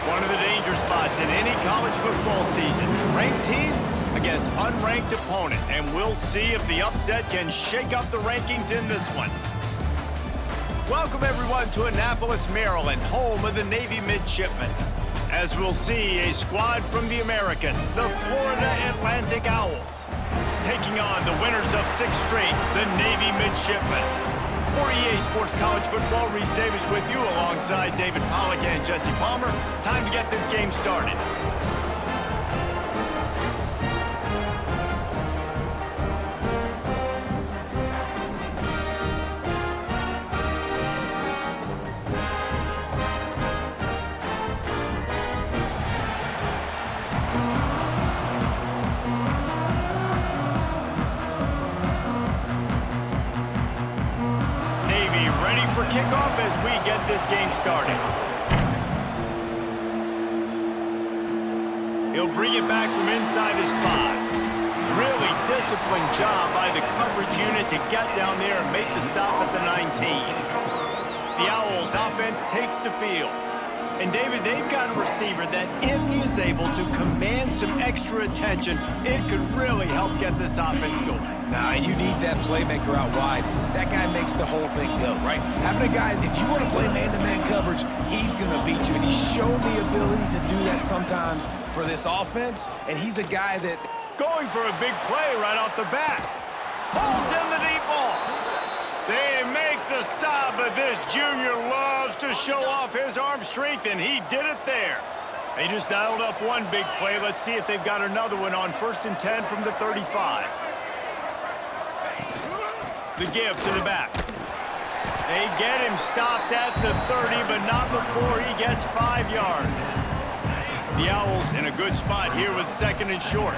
One of the danger spots in any college football season. Ranked team against unranked opponent. And we'll see if the upset can shake up the rankings in this one. Welcome, everyone, to Annapolis, Maryland, home of the Navy Midshipmen. As we'll see, a squad from the American, the Florida Atlantic Owls, taking on the winners of 6 straight, the Navy Midshipmen. For EA Sports College Football, Reese Davis with you alongside David Pollack and Jesse Palmer. Time to get this game started. For kickoff as we get this game started. He'll bring it back from inside his 5. Really disciplined job by the coverage unit to get down there and make the stop at the 19. The Owls offense takes the field. And David, they've got a receiver that if he is able to command some extra attention, it could really help get this offense going. Nah, you need that playmaker out wide. That guy makes the whole thing go, right? Having a guy, if you want to play man-to-man coverage, he's going to beat you. And he's shown the ability to do that sometimes for this offense. And he's a guy that... Going for a big play right off the bat. Pulls in the deep ball. They make the stop, but this junior loves to show off his arm strength, and he did it there. They just dialed up one big play. Let's see if they've got another one on 1st and 10 from the 35. The give to the back. They get him stopped at the 30, but not before he gets 5 yards. The Owls in a good spot here with 2nd and short.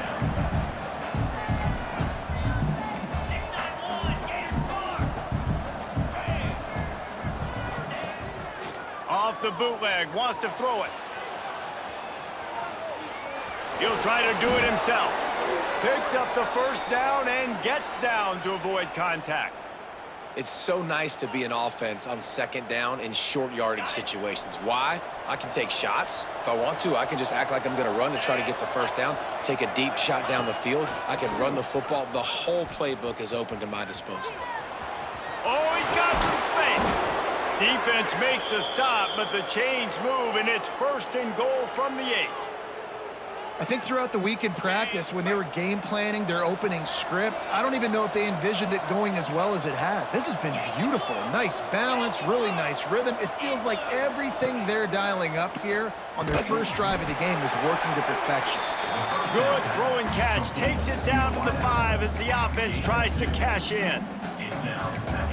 Off the bootleg, wants to throw it. He'll try to do it himself. Picks up the first down and gets down to avoid contact. It's so nice to be an offense on second down in short yardage situations. Why? I can take shots. If I want to, I can just act like I'm going to run to try to get the first down, take a deep shot down the field. I can run the football. The whole playbook is open to my disposal. Oh, he's got some space. Defense makes a stop, but the chains move, and it's 1st and goal from the 8. I think throughout the week in practice, when they were game planning their opening script, I don't even know if they envisioned it going as well as it has. This has been beautiful. Nice balance, really nice rhythm. It feels like everything they're dialing up here on their first drive of the game is working to perfection. Good throw and catch. Takes it down to the 5 as the offense tries to cash in.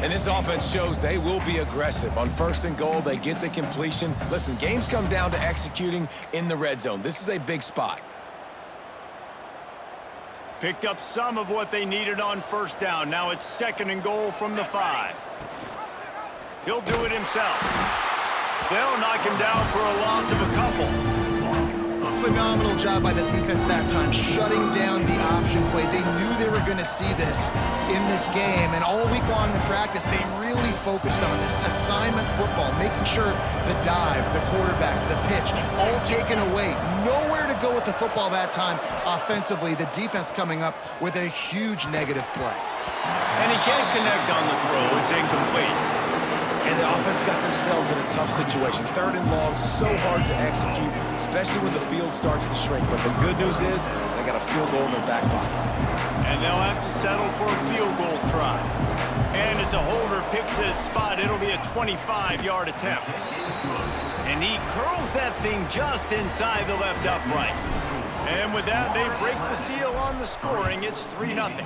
And this offense shows they will be aggressive. On 1st and goal, they get the completion. Listen, games come down to executing in the red zone. This is a big spot. Picked up some of what they needed on 1st down. Now it's 2nd and goal from the 5. He'll do it himself. They'll knock him down for a loss of a couple. Phenomenal job by the defense that time, shutting down the option play. They knew they were going to see this in this game, and all week long in practice, they really focused on this. Assignment football, making sure the dive, the quarterback, the pitch, all taken away. Nowhere to go with the football that time offensively. The defense coming up with a huge negative play. And he can't connect on the throw. It's incomplete. And the offense got themselves in a tough situation. 3rd and long, so hard to execute, especially when the field starts to shrink. But the good news is they got a field goal in their back pocket. And they'll have to settle for a field goal try. And as a holder picks his spot, it'll be a 25-yard attempt. And he curls that thing just inside the left upright. And with that, they break the seal on the scoring. It's 3-0.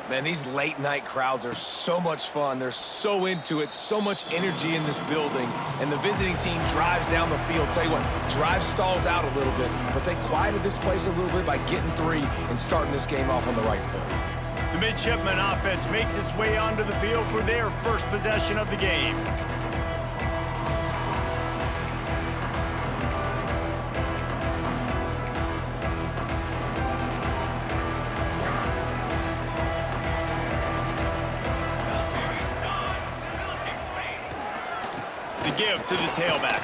Man, these late-night crowds are so much fun. They're so into it, so much energy in this building. And the visiting team drives down the field. Tell you what, drive stalls out a little bit, but they quieted this place a little bit by getting 3 and starting this game off on the right foot. The midshipman offense makes its way onto the field for their first possession of the game. Give to the tailback.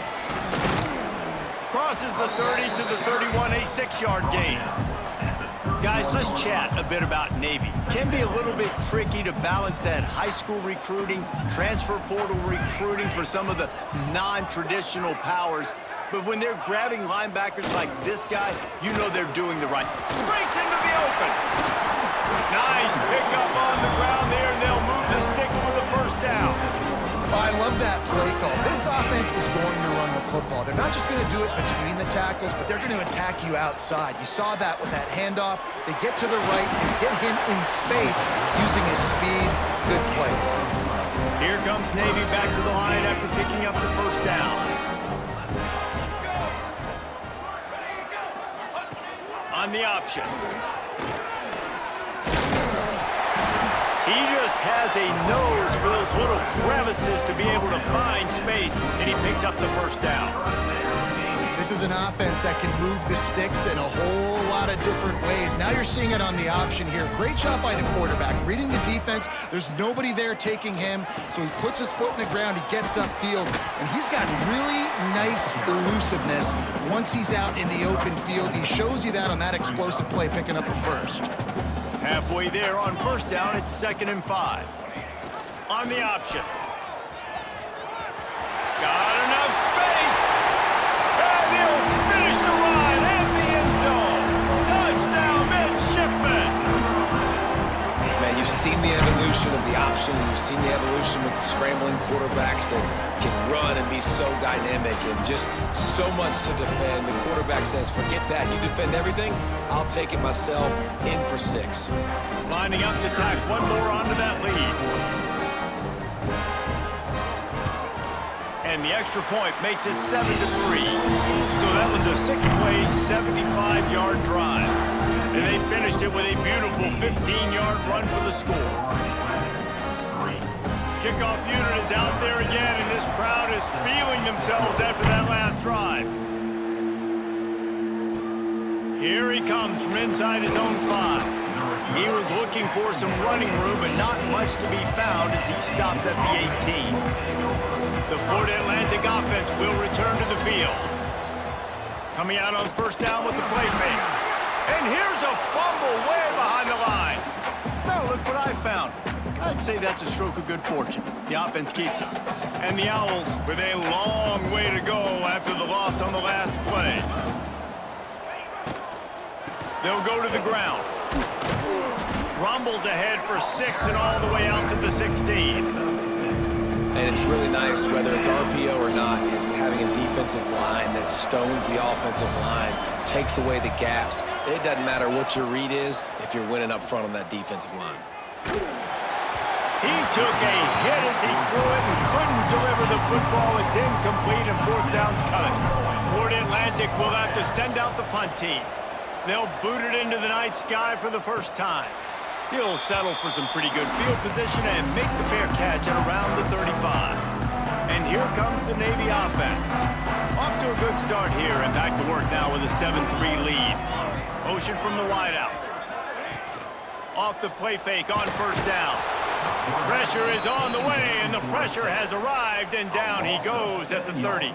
Crosses the 30 to the 31, a 6-yard gain. Guys, let's chat a bit about Navy. Can be a little bit tricky to balance that high school recruiting, transfer portal recruiting for some of the non-traditional powers. But when they're grabbing linebackers like this guy, you know they're doing the right. Breaks into the open. Nice pickup on the ground there, and they'll move the sticks for the 1st down. I love that play call. This offense is going to run the football. They're not just going to do it between the tackles, but they're going to attack you outside. You saw that with that handoff. They get to the right and get him in space using his speed. Good play. Here comes Navy back to the line after picking up the 1st down. On the option. He just has a nose for those little crevices to be able to find space, and he picks up the 1st down. This is an offense that can move the sticks in a whole lot of different ways. Now you're seeing it on the option here. Great job by the quarterback. Reading the defense, there's nobody there taking him, so he puts his foot in the ground, he gets upfield, and he's got really nice elusiveness once he's out in the open field. He shows you that on that explosive play, picking up the 1st. Halfway there on 1st down, it's 2nd and 5. On the option. Got enough space. And he'll finish the ride at the end zone. Touchdown, midshipman. Man, you've seen the evolution of the option, and you've seen the evolution with scrambling quarterbacks that can run and be so dynamic and just so much to defend. The quarterback says, forget that. You defend everything, I'll take it myself. In for 6. Lining up to tack one more onto that lead. And the extra point makes it 7-3. So that was a 6-play, 75-yard drive. And they finished it with a beautiful 15-yard run for the score. Kickoff unit is out there again, and this crowd is feeling themselves after that last drive. Here he comes from inside his own 5. He was looking for some running room, but not much to be found as he stopped at the 18. The Florida Atlantic offense will return to the field. Coming out on first down with the play fake. And here's a fumble way behind the line. Now look what I found. I'd say that's a stroke of good fortune. The offense keeps it. And the Owls with a long way to go after the loss on the last play. They'll go to the ground. Rumbles ahead for 6 and all the way out to the 16. And it's really nice, whether it's RPO or not, is having a defensive line that stones the offensive line, takes away the gaps. It doesn't matter what your read is if you're winning up front on that defensive line. He took a hit as he threw it and couldn't deliver the football. It's incomplete and fourth down's coming. Florida Atlantic will have to send out the punt team. They'll boot it into the night sky for the first time. He'll settle for some pretty good field position and make the fair catch at around the 35. And here comes the Navy offense. Off to a good start here and back to work now with a 7-3 lead. Motion from the wideout. Off the play fake on first down. Pressure is on the way, and the pressure has arrived, and down he goes at the 30.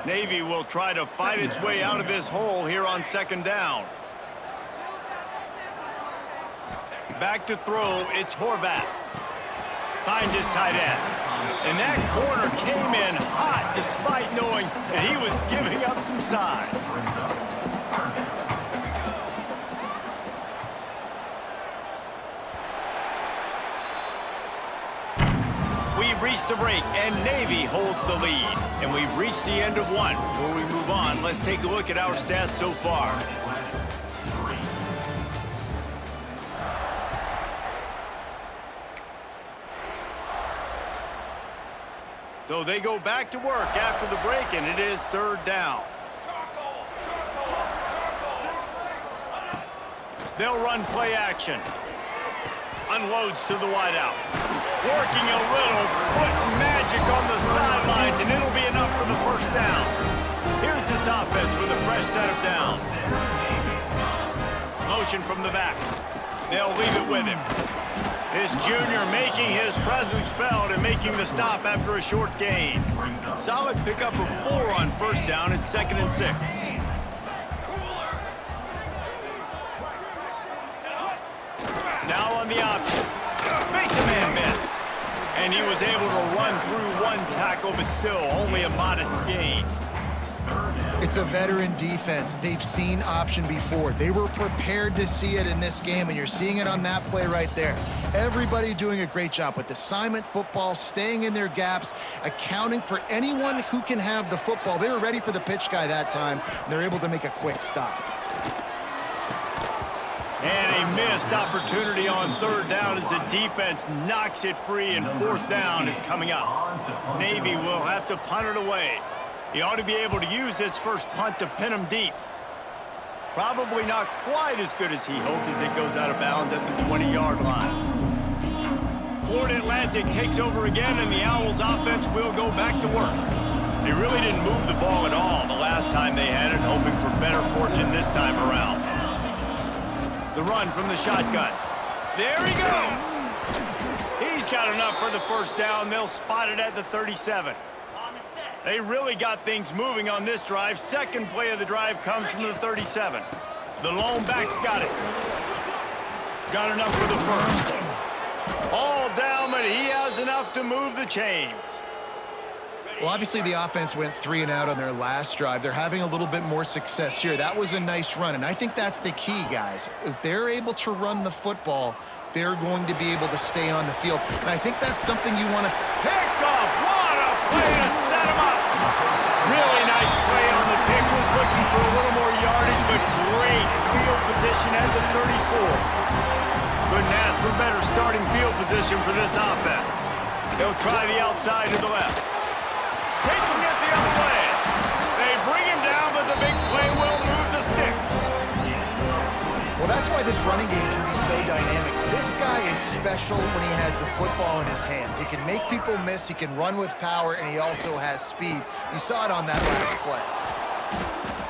Navy will try to fight its way out of this hole here on second down. Back to throw, it's Horvat. Finds his tight end. And that corner came in hot despite knowing that he was giving up some size. We've reached the break, and Navy holds the lead. And we've reached the end of one. Before we move on, let's take a look at our stats so far. So they go back to work after the break, and it is third down. They'll run play action. Unloads to the wideout. Working a little foot magic on the sidelines, and it'll be enough for the first down. Here's this offense with a fresh set of downs. Motion from the back. They'll leave it with him. This junior making his presence felt and making the stop after a short gain. Solid pickup of 4 on first down. It's 2nd and 6. Now on the option. Makes a man miss. And he was able to run through one tackle, but still only a modest gain. It's a veteran defense. They've seen option before. They were prepared to see it in this game, and you're seeing it on that play right there. Everybody doing a great job with assignment football, staying in their gaps, accounting for anyone who can have the football. They were ready for the pitch guy that time, and they're able to make a quick stop. And a missed opportunity on third down as the defense knocks it free, and fourth down is coming up. Navy will have to punt it away. He ought to be able to use this first punt to pin him deep. Probably not quite as good as he hoped as it goes out of bounds at the 20-yard line. Florida Atlantic takes over again, and the Owls offense will go back to work. They really didn't move the ball at all the last time they had it, hoping for better fortune this time around. The run from the shotgun. There he goes! He's got enough for the first down. They'll spot it at the 37. They really got things moving on this drive. Second play of the drive comes from the 37. The lone back's got it. Got enough for the first. All down, but he has enough to move the chains. Well, obviously the offense went 3 and out on their last drive. They're having a little bit more success here. That was a nice run, and I think that's the key, guys. If they're able to run the football, they're going to be able to stay on the field. And I think that's something you want to... Picked off! What a play to set him up! Really nice play on the pick. Was looking for a little more yardage, but great field position at the 34. Couldn't ask for better starting field position for this offense. They'll try the outside to the left. Taking it the other way. They bring him down, but the big play will move the sticks. Well, that's why this running game can be so dynamic. This guy is special when he has the football in his hands. He can make people miss, he can run with power, and he also has speed. You saw it on that last play.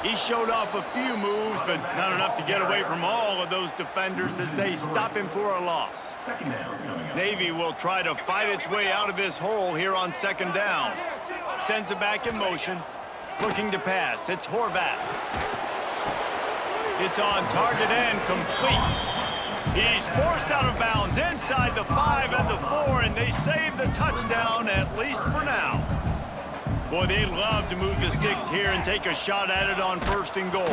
He showed off a few moves, but not enough to get away from all of those defenders as they stop him for a loss. Navy will try to fight its way out of this hole here on second down. Sends it back in motion. Looking to pass. It's Horvat. It's on target and complete. He's forced out of bounds inside the 5 and the 4, and they save the touchdown, at least for now. Boy, they'd love to move the sticks here and take a shot at it on 1st and goal.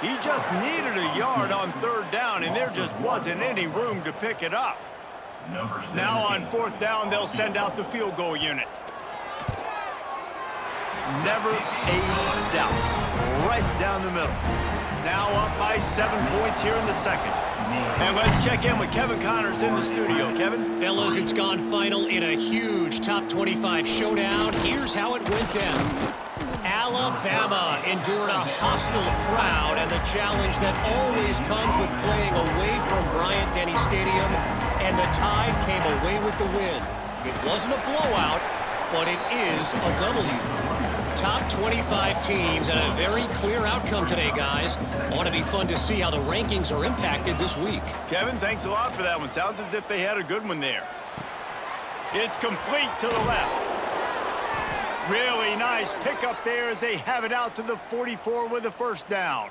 He just needed a yard on 3rd down, and there just wasn't any room to pick it up. Now on 4th down, they'll send out the field goal unit. Never a doubt. Right down the middle. Now up by 7 points here in the second. And let's check in with Kevin Connors in the studio. Kevin? Fellas, it's gone final in a huge top 25 showdown. Here's how it went down. Alabama endured a hostile crowd and the challenge that always comes with playing away from Bryant-Denny Stadium, and the Tide came away with the win. It wasn't a blowout, but it is a W. Top 25 teams and a very clear outcome today, guys. Ought to be fun to see how the rankings are impacted this week. Kevin, thanks a lot for that one. Sounds as if they had a good one there. It's complete to the left. Really nice pickup there as they have it out to the 44 with a 1st down.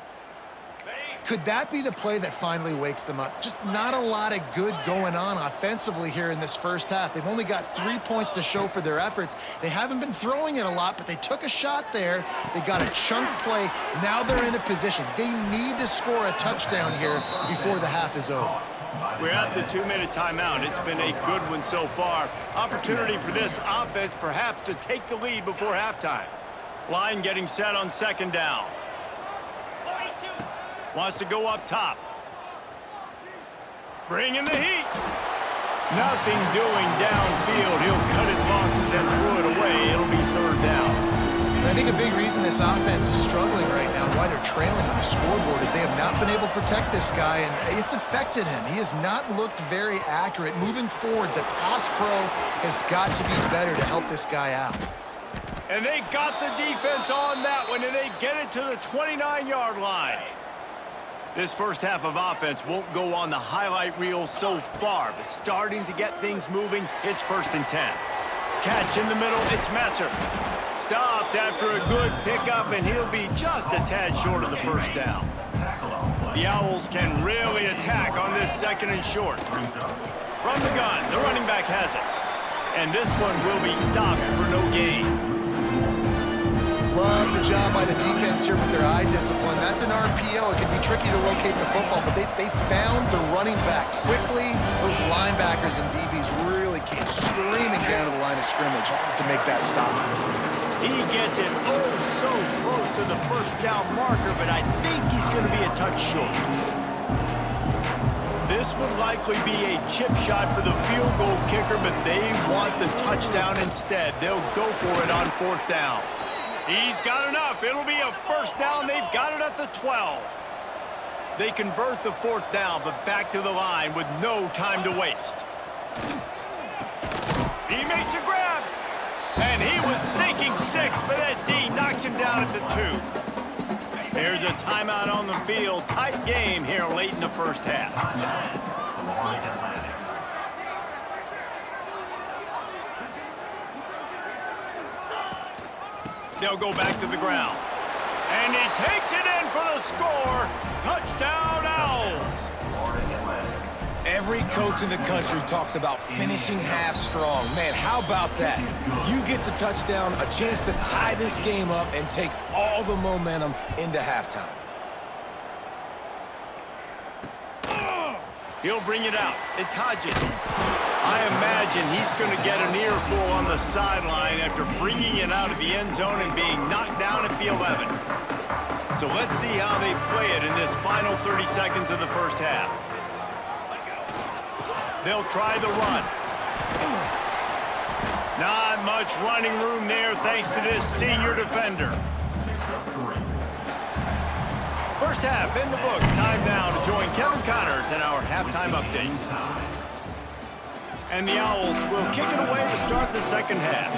Could that be the play that finally wakes them up? Just not a lot of good going on offensively here in this first half. They've only got 3 points to show for their efforts. They haven't been throwing it a lot, but they took a shot there. They got a chunk play. Now they're in a position. They need to score a touchdown here before the half is over. We're at the 2-minute timeout. It's been a good one so far. Opportunity for this offense perhaps to take the lead before halftime. Line getting set on 2nd down. Wants to go up top. Bringing the heat. Nothing doing downfield. He'll cut his losses and throw it away. It'll be 3rd down. And I think a big reason this offense is struggling right now, why they're trailing on the scoreboard, is they have not been able to protect this guy, and it's affected him. He has not looked very accurate. Moving forward, the pass pro has got to be better to help this guy out. And they got the defense on that one, and they get it to the 29-yard line. This first half of offense won't go on the highlight reel so far, but starting to get things moving, it's 1st and 10. Catch in the middle, it's Messer. Stopped after a good pickup, and he'll be just a tad short of the 1st down. The Owls can really attack on this 2nd and short. From the gun, the running back has it. And this one will be stopped for no gain. Love the job by the defense here with their eye discipline. That's an RPO. It can be tricky to locate the football, but they found the running back quickly. Those linebackers and DBs really came screaming down to the line of scrimmage to make that stop. He gets it oh so close to the 1st down marker, but I think he's going to be a touch short. This would likely be a chip shot for the field goal kicker, but they want the touchdown instead. They'll go for it on 4th down. He's got enough. It'll be a 1st down. They've got it at the 12. They convert the 4th down, but back to the line with no time to waste. He makes a grab. And he was thinking 6, but that D knocks him down at the 2. There's a timeout on the field. Tight game here late in the first half. They'll go back to the ground. And he takes it in for the score. Touchdown, Owls. Every coach in the country talks about finishing half strong. Man, how about that? You get the touchdown, a chance to tie this game up and take all the momentum into halftime. He'll bring it out. It's Hodges. I imagine he's going to get an earful on the sideline after bringing it out of the end zone and being knocked down at the 11. So let's see how they play it in this final 30 seconds of the first half. They'll try the run. Not much running room there thanks to this senior defender. First half in the books. Time now to join Kevin Connors in our halftime update. And the Owls will kick it away to start the second half.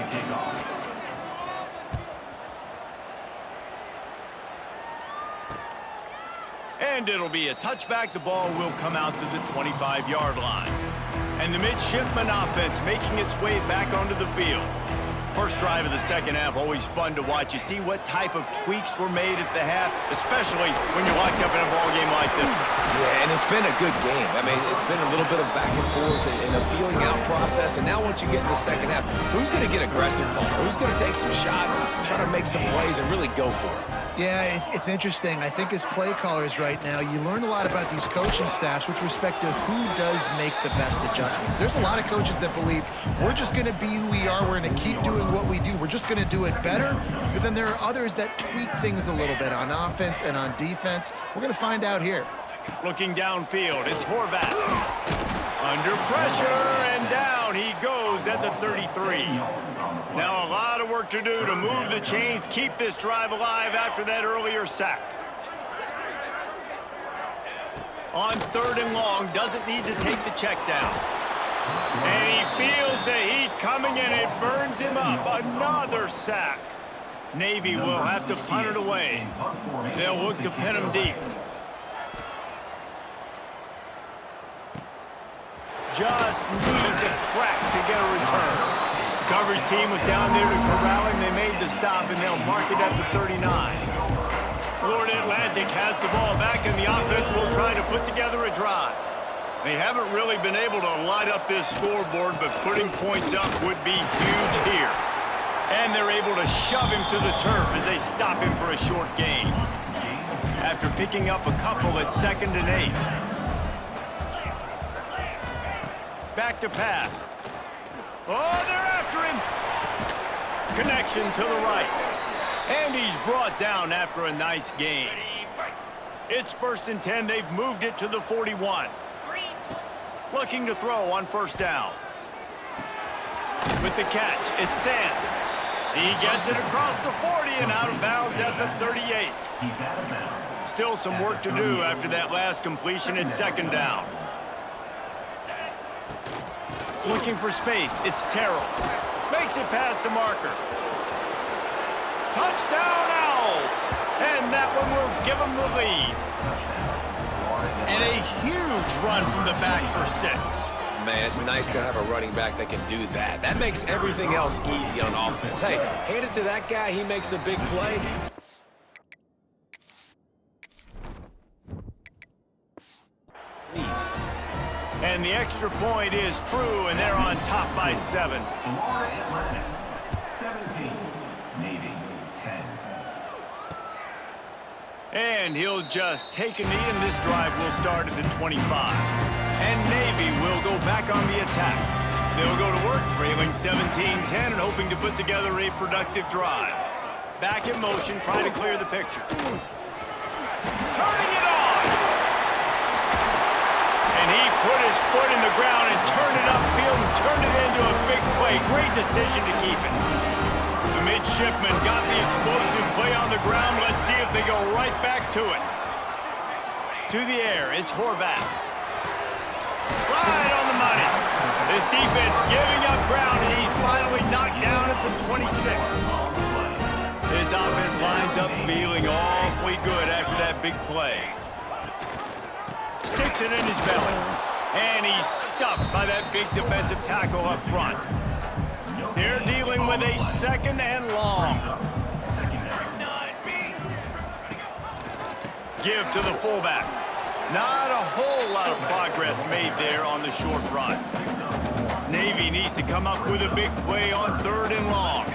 And it'll be a touchback. The ball will come out to the 25-yard line. And the midshipman offense making its way back onto the field. First drive of the second half, always fun to watch. You see what type of tweaks were made at the half, especially when you're locked up in a ball game like this one. Yeah, and it's been a good game. I mean, it's been a little bit of back and forth and a feeling out process. And now once you get in the second half, who's going to get aggressive, Paul? Who's going to take some shots, try to make some plays, and really go for it? Yeah, it's interesting. I think as play callers right now, you learn a lot about these coaching staffs with respect to who does make the best adjustments. There's a lot of coaches that believe we're just going to be who we are. We're going to keep doing what we do. We're just going to do it better. But then there are others that tweak things a little bit on offense and on defense. We're going to find out here. Looking downfield, it's Horvath. Under pressure, and down he goes at the 33. Now a lot of work to do to move the chains, keep this drive alive after that earlier sack. On 3rd and long, doesn't need to take the check down. And he feels the heat coming, and it burns him up. Another sack. Navy will have to punt it away. They'll look to pin him deep. Just needs a crack to get a return. The coverage team was down there to corral him. They made the stop, and they'll mark it at the 39. Florida Atlantic has the ball back, and the offense will try to put together a drive. They haven't really been able to light up this scoreboard, but putting points up would be huge here. And they're able to shove him to the turf as they stop him for a short gain. After picking up a couple at 2nd and 8. Back to pass. Oh, they're after him. Connection to the right. And he's brought down after a nice gain. It's 1st and 10. They've moved it to the 41. Looking to throw on 1st down. With the catch, it's Sands. He gets it across the 40 and out of bounds at the 38. Still some work to do after that last completion at 2nd down. Looking for space, it's Terrell. Makes it past the marker. Touchdown, Owls! And that one will give them the lead. And a huge run from the back for 6. Man, it's nice to have a running back that can do that. That makes everything else easy on offense. Hey, hand it to that guy, he makes a big play. Please. And the extra point is true, and they're on top by 7. Florida Atlantic, 17. Navy, 10. And he'll just take a knee, and this drive will start at the 25. And Navy will go back on the attack. They'll go to work, trailing 17-10 and hoping to put together a productive drive. Back in motion, trying to clear the picture. Turning it on! And he put his foot in the ground and turned it upfield and turned it into a big play. Great decision to keep it. The midshipmen got the explosive play on the ground. Let's see if they go right back to it. To the air, it's Horvath. Right on the money. This defense giving up ground. He's finally knocked down at the 26. This offense lines up feeling awfully good after that big play. Sticks it in his belly. And he's stuffed by that big defensive tackle up front. They're dealing with a 2nd and long. Give to the fullback. Not a whole lot of progress made there on the short run. Navy needs to come up with a big play on 3rd and long.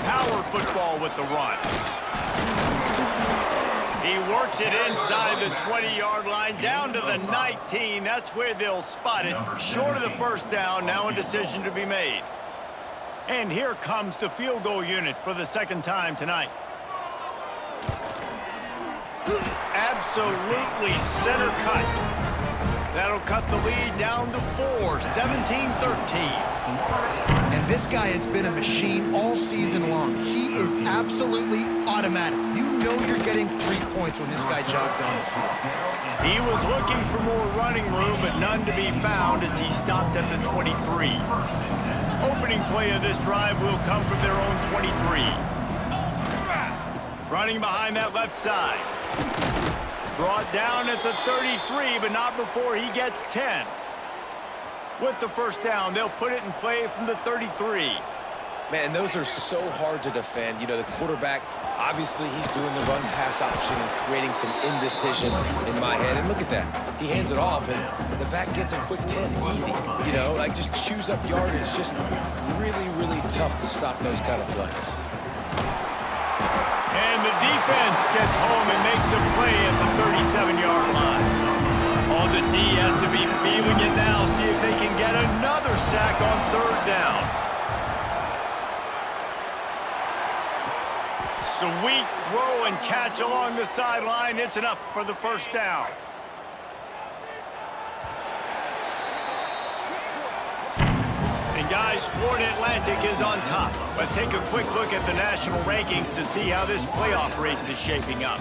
Power football with the run. He works it inside the 20-yard line, down to the 19. That's where they'll spot it. Short of the 1st down, now a decision to be made. And here comes the field goal unit for the 2nd time tonight. Absolutely center cut. That'll cut the lead down to 4, 17-13. And this guy has been a machine all season long. He is absolutely automatic. You know you're getting 3 points when this guy jogs on the field. He was looking for more running room, but none to be found as he stopped at the 23. Opening play of this drive will come from their own 23. Running behind that left side. Brought down at the 33, but not before he gets 10. With the first down, they'll put it in play from the 33. Man, those are so hard to defend. You know, the quarterback, obviously he's doing the run-pass option and creating some indecision in my head. And look at that. He hands it off, and the back gets a quick 10. Easy. You know, like just chews up yardage. Just really, really tough to stop those kind of plays. And the defense gets home and makes a play at the 37-yard line. Oh, the D has to be feeling it now. See if they can get another sack on third down. Sweet throw and catch along the sideline. It's enough for the first down. And guys, Florida Atlantic is on top. Let's take a quick look at the national rankings to see how this playoff race is shaping up.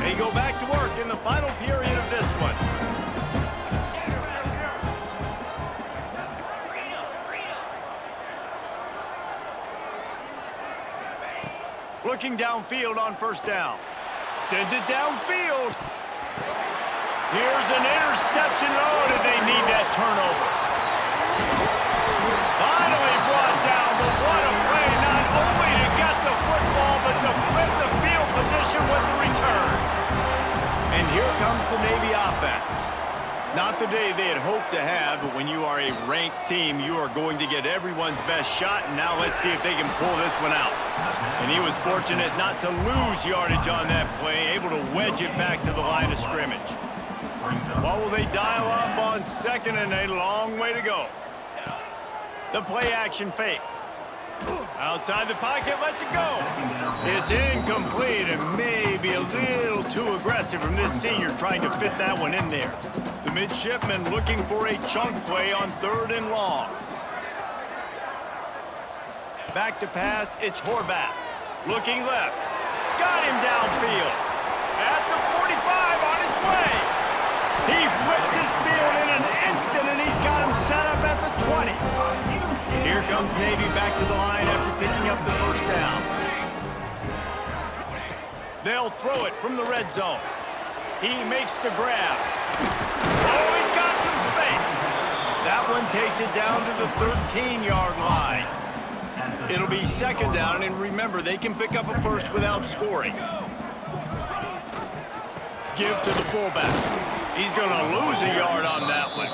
They go back to work in the final period of this one. Looking downfield on first down. Sends it downfield. Here's an interception. Oh, did they need that turnover? Finally brought down, but what a play. Not only to get the football, but to flip the field position with the return. And here comes the Navy offense. Not the day they had hoped to have, but when you are a ranked team, you are going to get everyone's best shot, and now let's see if they can pull this one out. And he was fortunate not to lose yardage on that play, able to wedge it back to the line of scrimmage. What will they dial up on second, and a long way to go? The play action fake. Outside the pocket, lets it go. It's incomplete and maybe a little too aggressive from this senior trying to fit that one in there. The midshipman looking for a chunk play on third and long. Back to pass, it's Horvath. Looking left. Got him downfield. At the 45 on his way. He flips his field in an instant, and he's got him set up at the 20. Here comes Navy back to the line after picking up the first down. They'll throw it from the red zone. He makes the grab. Oh, he's got some space. That one takes it down to the 13-yard line. It'll be second down, and remember, they can pick up a first without scoring. Give to the fullback. He's going to lose a yard on that one.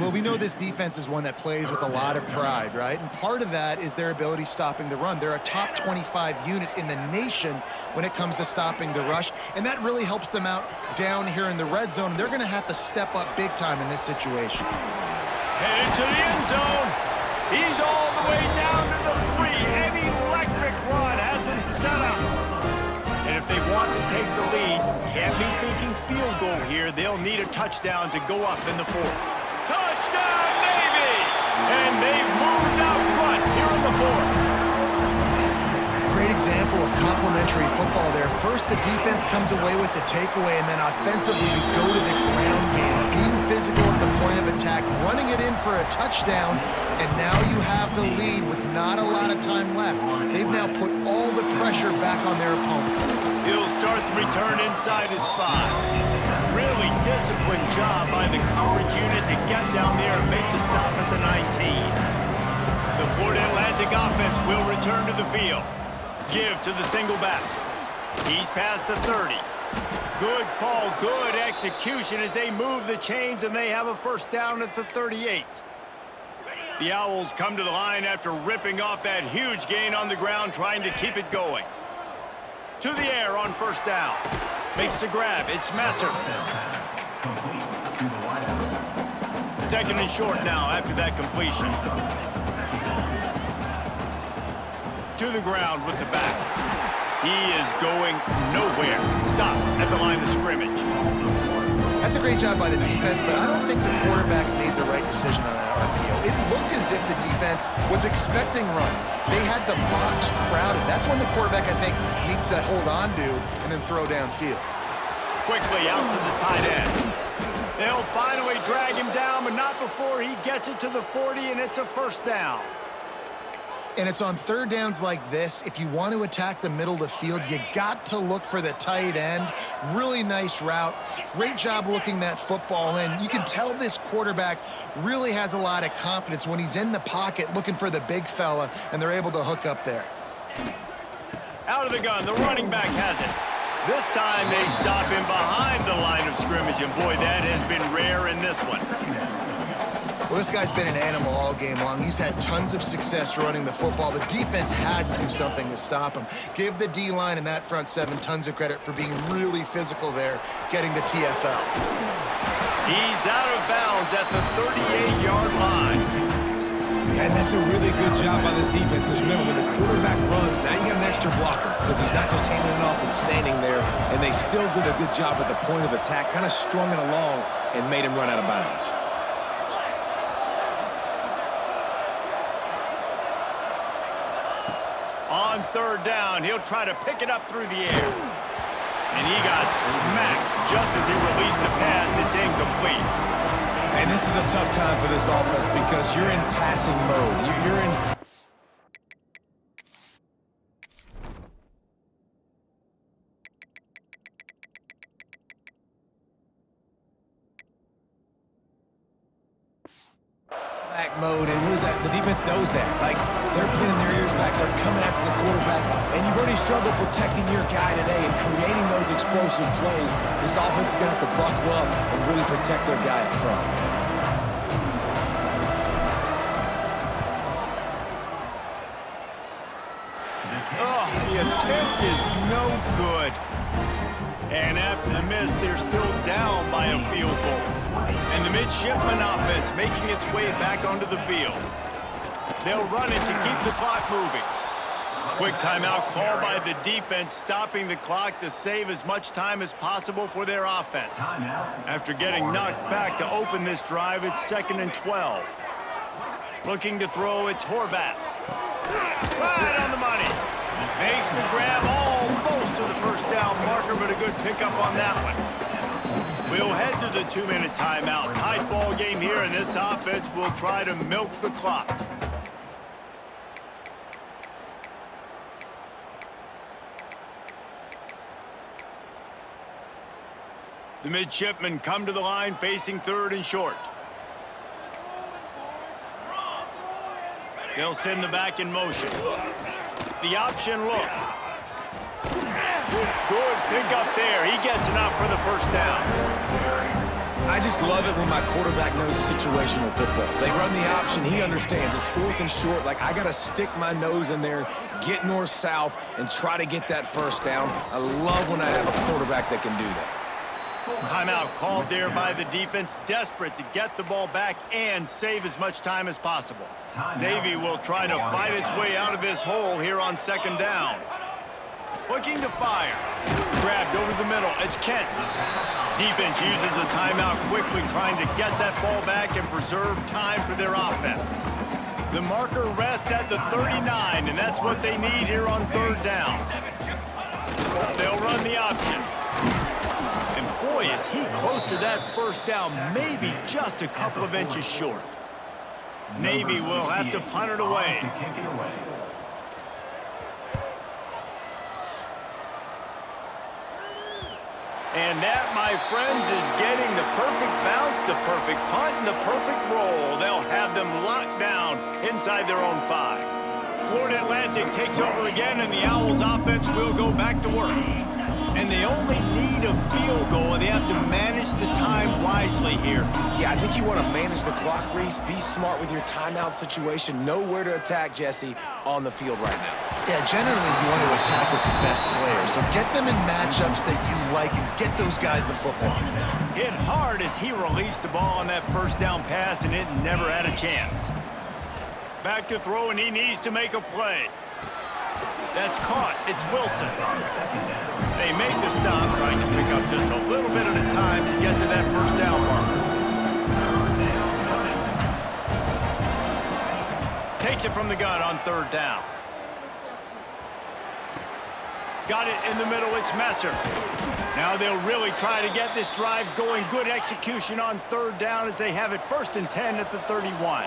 Well, we know this defense is one that plays with a lot of pride, right? And part of that is their ability stopping the run. They're a top 25 unit in the nation when it comes to stopping the rush, and that really helps them out down here in the red zone. They're going to have to step up big time in this situation. Headed to the end zone. He's all the way down to the 3. An electric run has him set up. And if they want to take the lead, can't be thinking field goal here. They'll need a touchdown to go up in the 4th. Touchdown, Navy! And they've moved out front here in the 4th. Great example of complementary football there. First, the defense comes away with the takeaway, and then offensively, you go to the ground game. Being physical at the point of attack, running it in for a touchdown, and now you have the lead with not a lot of time left. They've now put all the pressure back on their opponent. He'll start the return inside his 5. Really disciplined job by the coverage unit to get down there and make the stop at the 19. The Florida Atlantic offense will return to the field. Give to the single back. He's past the 30. Good call, good execution as they move the chains, and they have a first down at the 38. The Owls come to the line after ripping off that huge gain on the ground, trying to keep it going. To the air on first down. Makes the grab. It's Messer. Second and short now after that completion. To the ground with the back. He is going nowhere. Stop at the line of scrimmage. That's a great job by the defense, but I don't think the quarterback made the right decision on that RPO. It looked as if the defense was expecting run. They had the box crowded. That's when the quarterback, I think, needs to hold on to and then throw downfield. quickly out to the tight end. They'll finally drag him down, but not before he gets it to the 40, and it's a first down. And it's on third downs like this. If you want to attack the middle of the field, you got to look for the tight end. Really nice route. Great job looking that football in. You can tell this quarterback really has a lot of confidence when he's in the pocket looking for the big fella, and they're able to hook up there. Out of the gun, the running back has it. This time they stop him behind the line of scrimmage, and boy, that has been rare in this one. Well, this guy's been an animal all game long. He's had tons of success running the football. The defense had to do something to stop him. Give the D-line and that front seven tons of credit for being really physical there, getting the TFL. He's out of bounds at the 38-yard line. And that's a really good job by this defense, because remember, when the quarterback runs, now you got an extra blocker, because he's not just handing it off and standing there, and they still did a good job at the point of attack, kind of strung it along and made him run out of bounds. On third down, he'll try to pick it up through the air. And he got smacked just as he released the pass. It's incomplete. And this is a tough time for this offense because you're in passing mode. You're in... back mode, and what is that? The defense knows that. Like, they're pinning their ears back. They're coming after the quarterback, and you've already struggled protecting your guy today and creating those explosive plays. This offense is going to have to buckle up and really protect their guy up front. Oh, the attempt is no good. And after the miss, they're still down by a field goal. And the midshipman offense making its way back onto the field. They'll run it to keep the clock moving. Quick timeout called by the defense, stopping the clock to save as much time as possible for their offense. After getting knocked back to open this drive, it's 2nd and 12. Looking to throw, it's Horvat. Right on the money. Makes the grab almost to the first down marker, but a good pickup on that one. We'll head to the 2-minute timeout. Tight ball game here, and this offense will try to milk the clock. The midshipmen come to the line facing 3rd and short. They'll send the back in motion. The option look. Good pickup there. He gets enough for the first down. I just love it when my quarterback knows situational football. They run the option. He understands. It's 4th and short. Like, I got to stick my nose in there, get north-south, and try to get that first down. I love when I have a quarterback that can do that. Timeout called there by the defense, desperate to get the ball back and save as much time as possible. Navy will try to fight its way out of this hole here on 2nd down. Looking to fire. Grabbed over the middle. It's Kent. Defense uses a timeout quickly, trying to get that ball back and preserve time for their offense. The marker rests at the 39, and that's what they need here on 3rd down. They'll run the option. And boy, is he close to that first down, maybe just a couple of inches short. Navy will have to punt it away. And that, my friends, is getting the perfect bounce, the perfect punt, and the perfect roll. They'll have them locked down inside their own 5. Florida Atlantic takes over again, and the Owls offense will go back to work. And they only need a field goal, and they have to manage the time wisely here. Yeah, I think you want to manage the clock, Reese. Be smart with your timeout situation. Know where to attack, Jesse, on the field right now. Yeah, generally you want to attack with your best players. So get them in matchups that you like and get those guys the football. Hit hard as he released the ball on that first down pass, and it never had a chance. Back to throw, and he needs to make a play. That's caught. It's Wilson. They make the stop, trying to pick up just a little bit at a time to get to that first down marker. Takes it from the gun on 3rd down. got it in the middle. It's Messer. Now they'll really try to get this drive going. Good execution on third down as they have it 1st and 10 at the 31.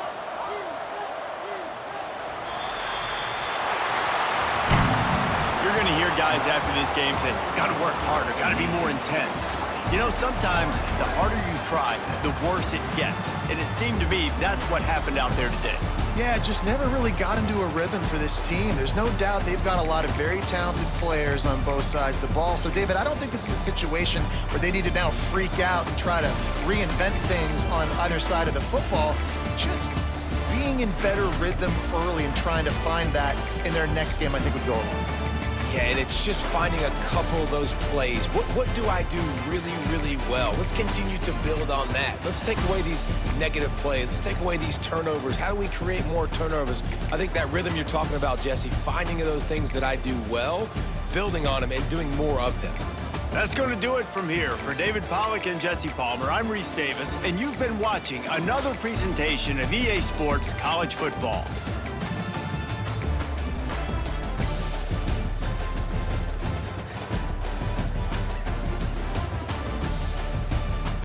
You're going to hear guys after this game say, got to work harder, got to be more intense. You know, sometimes the harder you try, the worse it gets. And it seemed to me that's what happened out there today. Yeah, just never really got into a rhythm for this team. There's no doubt they've got a lot of very talented players on both sides of the ball. So, David, I don't think this is a situation where they need to now freak out and try to reinvent things on either side of the football. Just being in better rhythm early and trying to find that in their next game, I think, would go a long way. Yeah, and it's just finding a couple of those plays. What do I do really, really well? Let's continue to build on that. Let's take away these negative plays. Let's take away these turnovers. How do we create more turnovers? I think that rhythm you're talking about, Jesse, finding those things that I do well, building on them, and doing more of them. That's going to do it from here. For David Pollack and Jesse Palmer, I'm Reese Davis, and you've been watching another presentation of EA Sports College Football.